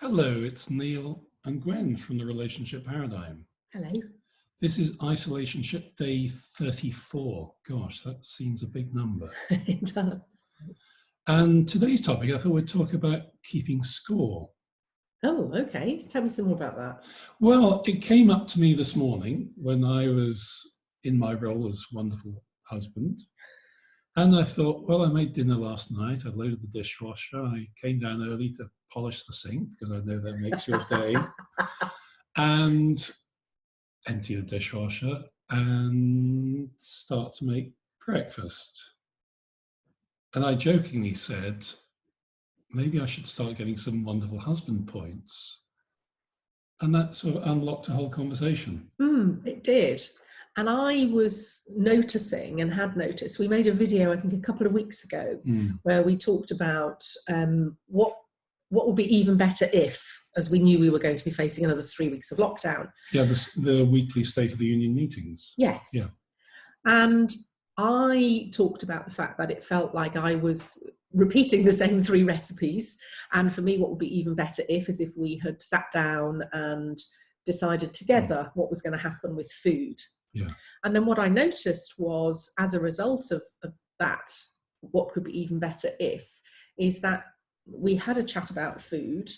Hello, it's Neil and Gwen from the Relationship Paradigm. Hello. This is Isolationship Day 34. Gosh, that seems a big number. It does. And today's topic, I thought we'd talk about keeping score. Oh, okay. Tell me some more about that. Well, it came up to me this morning when I was in my role as wonderful husband. And I thought, well, I made dinner last night. I loaded the dishwasher. I came down early to polish the sink because I know that makes your day. And empty the dishwasher and start to make breakfast. And I jokingly said, maybe I should start getting some wonderful husband points. And that sort of unlocked a whole conversation. It did. And I was noticing and had noticed, we made a video, I think a couple of weeks ago, where we talked about what would be even better if, as we knew we were going to be facing another 3 weeks of lockdown. Yeah, the weekly State of the Union meetings. Yes. Yeah. And I talked about the fact that it felt like I was repeating the same 3 recipes. And for me, what would be even better is if we had sat down and decided together what was going to happen with food. Yeah. And then what I noticed was, as a result of that, what could be even better is that we had a chat about food.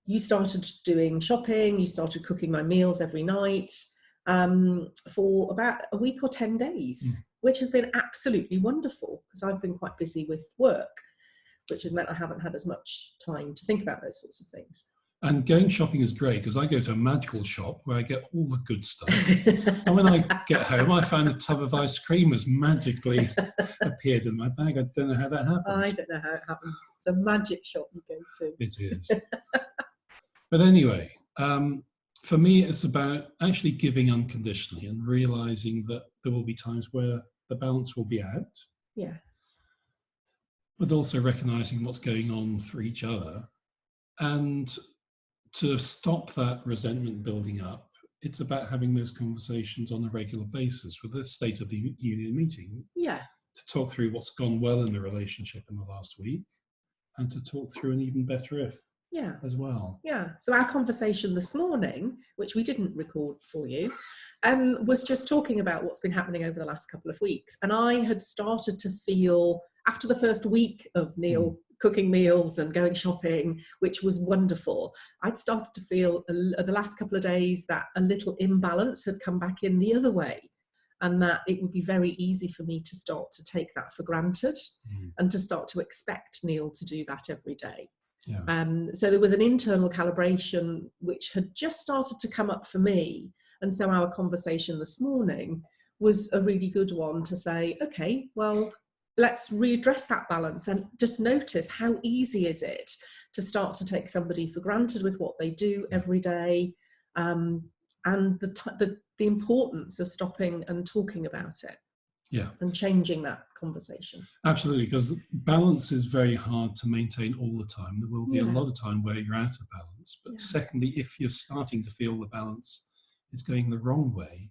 You started doing shopping, you started cooking my meals every night for about a week or 10 days, which has been absolutely wonderful because I've been quite busy with work, which has meant I haven't had as much time to think about those sorts of things. And going shopping is great because I go to a magical shop where I get all the good stuff. And when I get home, I find a tub of ice cream has magically appeared in my bag. I don't know how that happens. I don't know how it happens. It's a magic shop you go to. It is. But anyway, for me, it's about actually giving unconditionally and realizing that there will be times where the balance will be out. Yes. But also recognizing what's going on for each other. And to stop that resentment building up, it's about having those conversations on a regular basis with the State of the Union meeting. Yeah. To talk through what's gone well in the relationship in the last week and to talk through an even better if as well. Yeah. So our conversation this morning, which we didn't record for you, was just talking about what's been happening over the last couple of weeks. And I had started to feel, after the first week of Neil cooking meals and going shopping, which was wonderful, I'd started to feel the last couple of days that a little imbalance had come back in the other way. And that it would be very easy for me to start to take that for granted and to start to expect Neil to do that every day. Yeah. So there was an internal calibration which had just started to come up for me. And so our conversation this morning was a really good one to say, okay, well, let's readdress that balance and just notice how easy is it to start to take somebody for granted with what they do every day, and the importance of stopping and talking about it. Yeah. And changing that conversation. Absolutely, because balance is very hard to maintain all the time. There will be a lot of time where you're out of balance. But secondly, if you're starting to feel the balance is going the wrong way,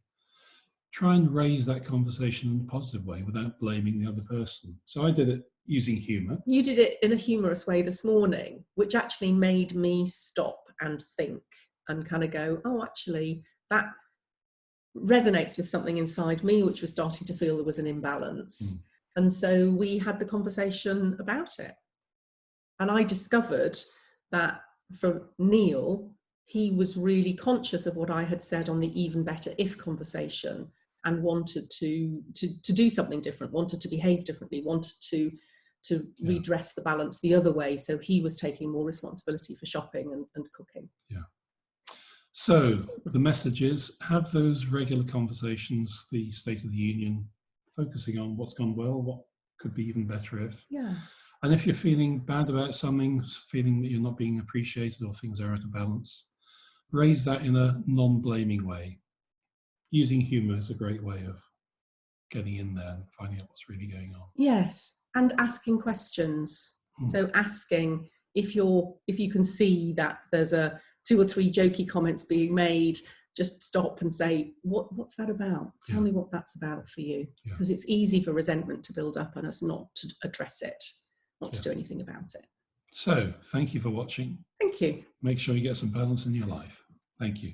try and raise that conversation in a positive way without blaming the other person. So I did it using humour. You did it in a humorous way this morning, which actually made me stop and think and kind of go, oh, actually, that resonates with something inside me, which was starting to feel there was an imbalance. And so we had the conversation about it. And I discovered that for Neil, he was really conscious of what I had said on the even better if conversation and wanted to do something different, wanted to behave differently, wanted to redress the balance the other way. So he was taking more responsibility for shopping and cooking. Yeah. So the message is, have those regular conversations, the State of the Union, focusing on what's gone well, what could be even better if. Yeah. And if you're feeling bad about something, feeling that you're not being appreciated or things are out of balance, raise that in a non-blaming way. Using humour is a great way of getting in there and finding out what's really going on. Yes, and asking questions. So asking if you can see that there's 2 or 3 jokey comments being made, just stop and say, what's that about? Tell me what that's about for you. Because it's easy for resentment to build up and us not to address it, not to do anything about it. So, thank you for watching. Thank you. Make sure you get some balance in your life. Thank you.